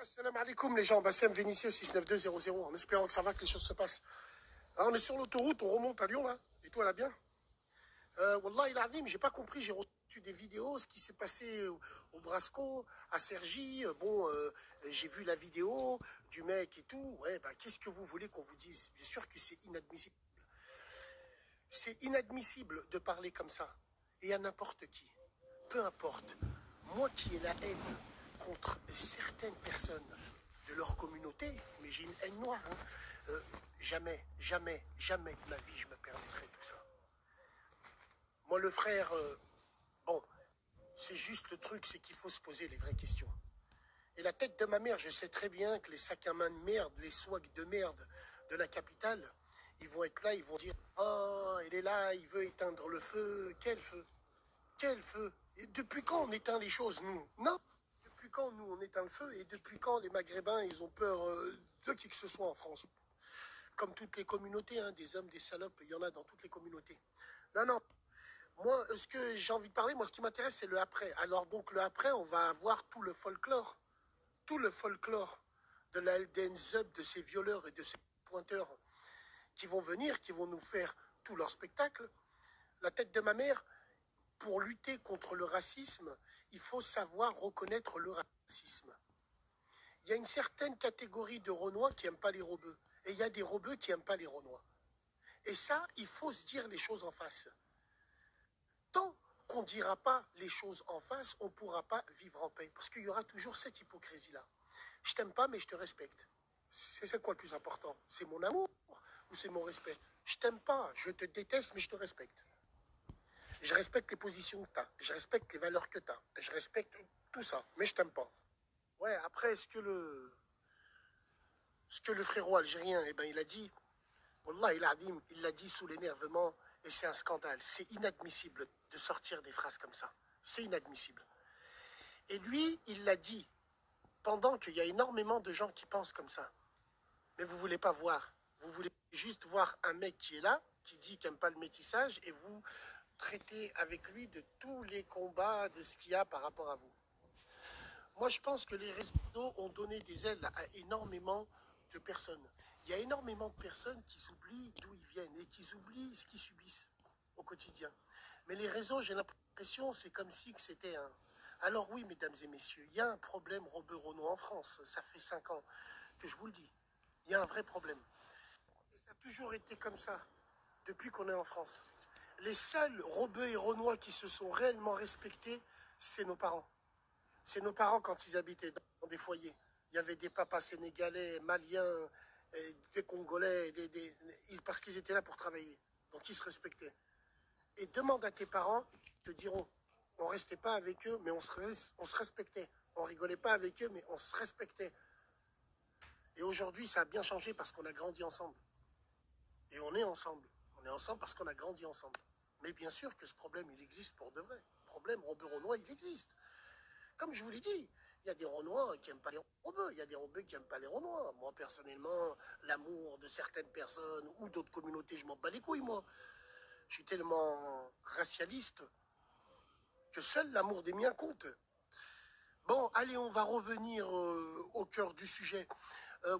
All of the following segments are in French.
Assalamu alaikum les gens, Bassem Vénitieux 69200, en espérant que ça va, que les choses se passent. Alors, on est sur l'autoroute, on remonte à Lyon là, et toi là bien. Wallah il azim, j'ai pas compris, j'ai reçu des vidéos, ce qui s'est passé au Brasco, à Cergy, j'ai vu la vidéo du mec et tout, ouais, bah qu'est-ce que vous voulez qu'on vous dise? Bien sûr que c'est inadmissible. C'est inadmissible de parler comme ça, et à n'importe qui, peu importe, moi qui ai la haine contre certaines personnes de leur communauté, mais j'ai une haine noire, hein. Jamais, jamais, jamais de ma vie je me permettrai tout ça. Moi le frère, bon, c'est juste le truc, c'est qu'il faut se poser les vraies questions. Et la tête de ma mère, je sais très bien que les sacs à main de merde, les swags de merde de la capitale, ils vont être là, ils vont dire « Oh, il est là, il veut éteindre le feu. » Quel feu? Quel feu? Et depuis quand on éteint les choses, nous? Non. Depuis quand, nous, on éteint le feu? Et depuis quand les Maghrébins, ils ont peur de qui que ce soit en France? Comme toutes les communautés, hein, des hommes, des salopes, il y en a dans toutes les communautés. Non, non. Moi, ce que j'ai envie de parler, moi, ce qui m'intéresse, c'est le après. Alors, donc, le après, on va avoir tout le folklore de la LDN Zub, de ces violeurs et de ces pointeurs qui vont venir, qui vont nous faire tout leur spectacle. La tête de ma mère, pour lutter contre le racisme, il faut savoir reconnaître le racisme. Il y a une certaine catégorie de Renois qui n'aiment pas les Rebeux. Et il y a des Rebeux qui n'aiment pas les Renois. Et ça, il faut se dire les choses en face. Tant qu'on ne dira pas les choses en face, on ne pourra pas vivre en paix. Parce qu'il y aura toujours cette hypocrisie-là. Je t'aime pas, mais je te respecte. C'est quoi le plus important? C'est mon amour ou c'est mon respect? Je t'aime pas, je te déteste, mais je te respecte. Je respecte les positions que tu as. Je respecte les valeurs que tu as. Je respecte tout ça, mais je t'aime pas. Ouais, après, ce que le frérot algérien, eh ben, il a dit, Wallah, il l'a dit sous l'énervement, et c'est un scandale. C'est inadmissible de sortir des phrases comme ça. C'est inadmissible. Et lui, il l'a dit pendant qu'il y a énormément de gens qui pensent comme ça. Mais vous voulez pas voir. Vous voulez juste voir un mec qui est là, qui dit qu'il n'aime pas le métissage, et vous traitez avec lui de tous les combats, de ce qu'il y a par rapport à vous. Moi, je pense que les réseaux ont donné des ailes à énormément de personnes. Il y a énormément de personnes qui s'oublient d'où ils viennent et qui oublient ce qu'ils subissent au quotidien. Mais les réseaux, j'ai l'impression, c'est comme si c'était un... Alors oui, mesdames et messieurs, il y a un problème Rebeu-Renoir en France. Ça fait 5 ans que je vous le dis. Il y a un vrai problème. Et ça a toujours été comme ça, depuis qu'on est en France. Les seuls Rebeux et Renois qui se sont réellement respectés, c'est nos parents. C'est nos parents quand ils habitaient dans des foyers. Il y avait des papas sénégalais, maliens, des Congolais, parce qu'ils étaient là pour travailler. Donc ils se respectaient. Et demande à tes parents, ils te diront, on restait pas avec eux, mais on se respectait. On rigolait pas avec eux, mais on se respectait. Et aujourd'hui, ça a bien changé parce qu'on a grandi ensemble. Et on est ensemble. On est ensemble parce qu'on a grandi ensemble. Mais bien sûr que ce problème, il existe pour de vrai. Le problème Rebeu-Renois, il existe. Comme je vous l'ai dit, il y a des Renois qui n'aiment pas les Rebeux, il y a des Rebeux qui n'aiment pas les Renois. Moi, personnellement, l'amour de certaines personnes ou d'autres communautés, je m'en bats les couilles, moi. Je suis tellement racialiste que seul l'amour des miens compte. Bon, allez, on va revenir au cœur du sujet.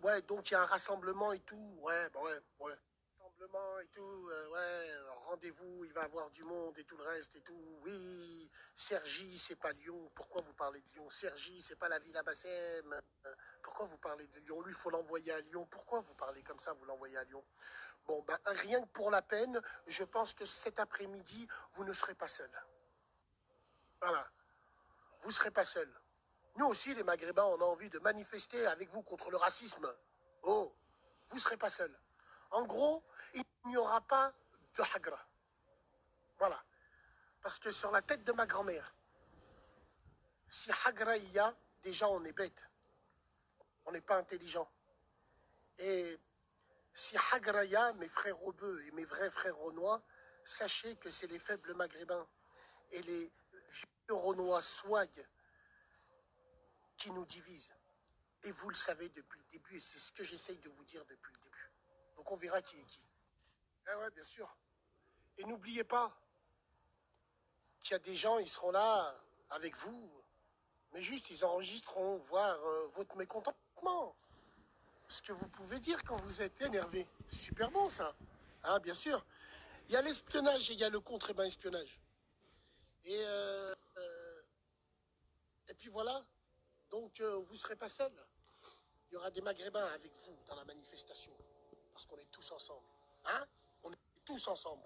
Ouais, donc il y a un rassemblement et tout. Ouais, bah ouais. Rassemblement et tout, ouais, rendez-vous, il va y avoir du monde et tout le reste et tout. Oui, Cergy, c'est pas Lyon. Pourquoi vous parlez de Lyon? Cergy, c'est pas la ville à Bassem. Pourquoi vous parlez de Lyon? Lui, il faut l'envoyer à Lyon. Pourquoi vous parlez comme ça, vous l'envoyez à Lyon? Bon, ben, rien que pour la peine, je pense que cet après-midi, vous ne serez pas seul. Voilà, vous ne serez pas seul. Nous aussi, les Maghrébins, on a envie de manifester avec vous contre le racisme. Oh, vous ne serez pas seul. En gros, il n'y aura pas de hagra. Voilà. Parce que sur la tête de ma grand-mère, si hagra il y a, déjà on est bête. On n'est pas intelligent. Et si hagra il y a, mes frères Rebeux et mes vrais frères Renois, sachez que c'est les faibles Maghrébins et les vieux Renois swag qui nous divisent. Et vous le savez depuis le début, et c'est ce que j'essaye de vous dire depuis le début. Donc on verra qui est qui. Ah ouais, bien sûr. Et n'oubliez pas qu'il y a des gens, ils seront là avec vous. Mais juste, ils enregistreront, voir votre mécontentement. Ce que vous pouvez dire quand vous êtes énervé. Super bon, ça. Hein, bien sûr. Il y a l'espionnage et il y a le contre-espionnage. Et puis voilà. Donc, vous ne serez pas seul. Il y aura des Maghrébins avec vous dans la manifestation. Parce qu'on est tous ensemble. Hein? On est tous ensemble.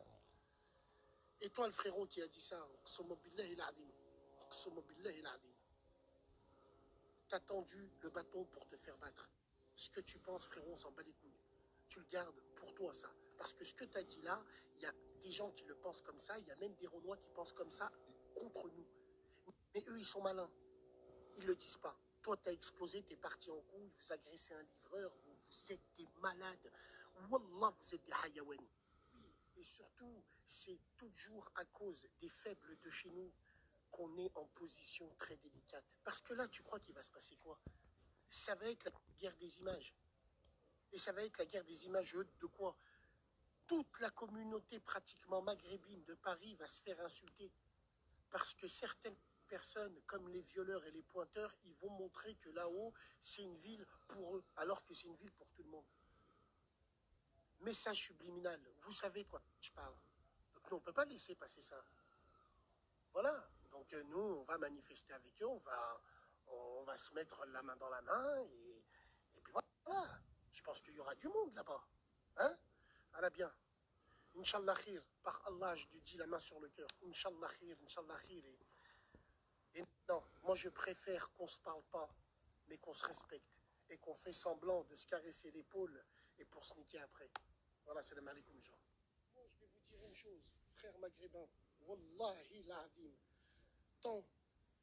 Et toi, le frérot qui a dit ça, t'as tendu le bâton pour te faire battre. Ce que tu penses, frérot, on s'en bat les couilles. Tu le gardes pour toi, ça. Parce que ce que tu as dit là, il y a des gens qui le pensent comme ça, il y a même des Renois qui pensent comme ça contre nous. Mais eux, ils sont malins. Ils ne le disent pas. Toi, tu as explosé, tu es parti en couille, vous agressez un livreur, vous êtes des malades. Wallah, vous êtes des hayawan. Et surtout, c'est toujours à cause des faibles de chez nous qu'on est en position très délicate. Parce que là, tu crois qu'il va se passer quoi? Ça va être la guerre des images. Et ça va être la guerre des images de quoi? Toute la communauté pratiquement maghrébine de Paris va se faire insulter. Parce que certaines personnes, comme les violeurs et les pointeurs, ils vont montrer que là-haut, c'est une ville pour eux, alors que c'est une ville pour tout le monde. Message subliminal, vous savez de quoi je parle. Donc nous, on ne peut pas laisser passer ça. Voilà. Donc nous, on va manifester avec eux, on va se mettre la main dans la main, et puis voilà. Je pense qu'il y aura du monde là-bas. Hein? Voilà bien. Inch'Allah khir, par Allah, je lui dis la main sur le cœur. Inch'Allah khir, Inch'Allah khir. Et non, moi je préfère qu'on ne se parle pas, mais qu'on se respecte. Et qu'on fait semblant de se caresser l'épaule et pour se niquer après. Voilà, salam alaikum, gens. Moi, je vais vous dire une chose, frère maghrébin. Wallahi l'azim. Tant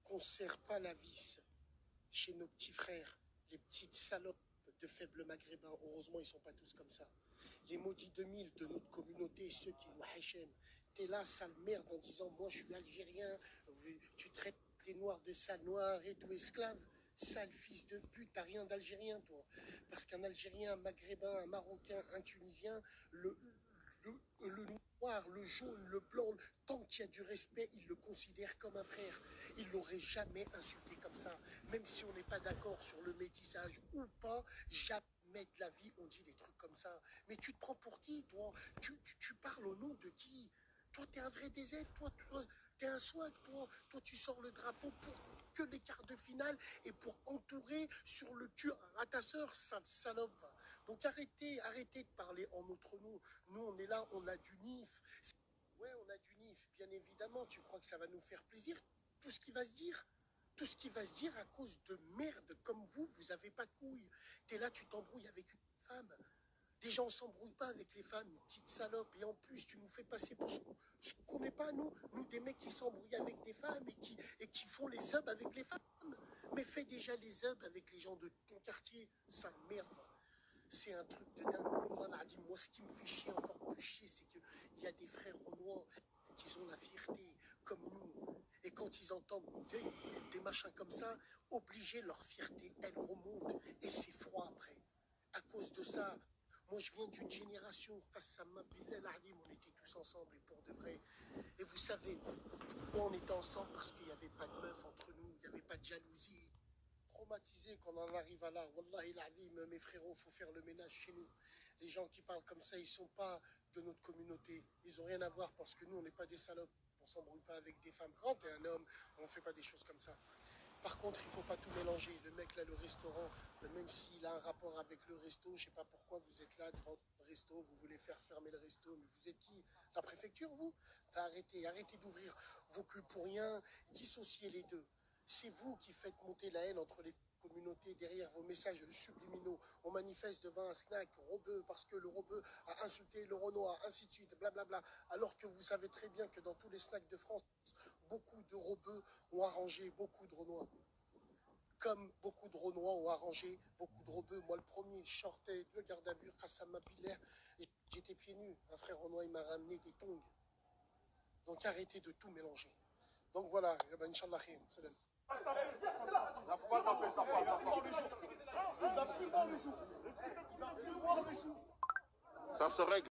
qu'on ne serre pas la vis chez nos petits frères, les petites salopes de faibles maghrébins, heureusement ils ne sont pas tous comme ça. Les maudits 2000 de notre communauté, ceux qui nous hachem, t'es là, sale merde, en disant moi je suis algérien, tu traites les noirs de sales noirs et tout esclaves. Sale fils de pute, t'as rien d'algérien toi. Parce qu'un algérien, un maghrébin, un marocain, un tunisien, le noir, le jaune, le blanc, tant qu'il y a du respect, il le considère comme un frère. Il l'aurait jamais insulté comme ça. Même si on n'est pas d'accord sur le métissage ou pas, jamais de la vie on dit des trucs comme ça. Mais tu te prends pour qui, toi? Tu parles au nom de qui? Toi, t'es un vrai DZ, toi, t'es un swag, toi. Toi, tu sors le drapeau pour que les quarts de finale et pour entourer sur le cul à ta sœur, sale salope. Donc arrêtez de parler en notre nom. Nous, on est là, on a du NIF. Ouais, on a du NIF, bien évidemment. Tu crois que ça va nous faire plaisir? Tout ce qui va se dire? Tout ce qui va se dire à cause de merde comme vous avez pas de couilles. T'es là, tu t'embrouilles avec une femme. Déjà, on s'embrouille pas avec les femmes, petite salope. Et en plus, tu nous fais passer pour ce qu'on n'est pas, nous. Nous, des mecs qui s'embrouillent avec des femmes et qui font les zubs avec les femmes. Mais fais déjà les zubs avec les gens de ton quartier. Sale merde. C'est un truc de dingue. Moi, ce qui me fait chier, encore plus chier, c'est qu'il y a des frères renois qui ont la fierté, comme nous. Et quand ils entendent des machins comme ça, obligés, leur fierté, elle remonte. Et c'est froid après. À cause de ça, moi, je viens d'une génération, on était tous ensemble et pour de vrai. Et vous savez pourquoi on était ensemble? Parce qu'il n'y avait pas de meuf entre nous, il n'y avait pas de jalousie. Traumatisé qu'on en arrive à là. Wallahi l'azim, mes frérots, faut faire le ménage chez nous. Les gens qui parlent comme ça, ils sont pas de notre communauté. Ils ont rien à voir parce que nous, on n'est pas des salopes. On s'embrouille pas avec des femmes. Quand t'es un homme, on fait pas des choses comme ça. Par contre, il faut pas tout mélanger. Le mec là, le restaurant, même s'il a un rapport avec le resto, je sais pas pourquoi vous êtes là devant le resto, vous voulez faire fermer le resto, mais vous êtes qui? La préfecture, vous? Arrêtez d'ouvrir vos culs pour rien, dissociez les deux. C'est vous qui faites monter la haine entre les communautés derrière vos messages subliminaux. On manifeste devant un snack robeux parce que le robeux a insulté le Renoir, ainsi de suite, blablabla. Alors que vous savez très bien que dans tous les snacks de France, beaucoup de robeux ont arrangé beaucoup de Renois. Comme beaucoup de Renois ont arrangé beaucoup de robeux. Moi, le premier, je sortais de garde à vue, Qassam Mapillaire, et j'étais pieds nus. Un frère Renoir, il m'a ramené des tongs. Donc arrêtez de tout mélanger. Donc voilà, Inch'Allah khir. Salam. Ça se règle.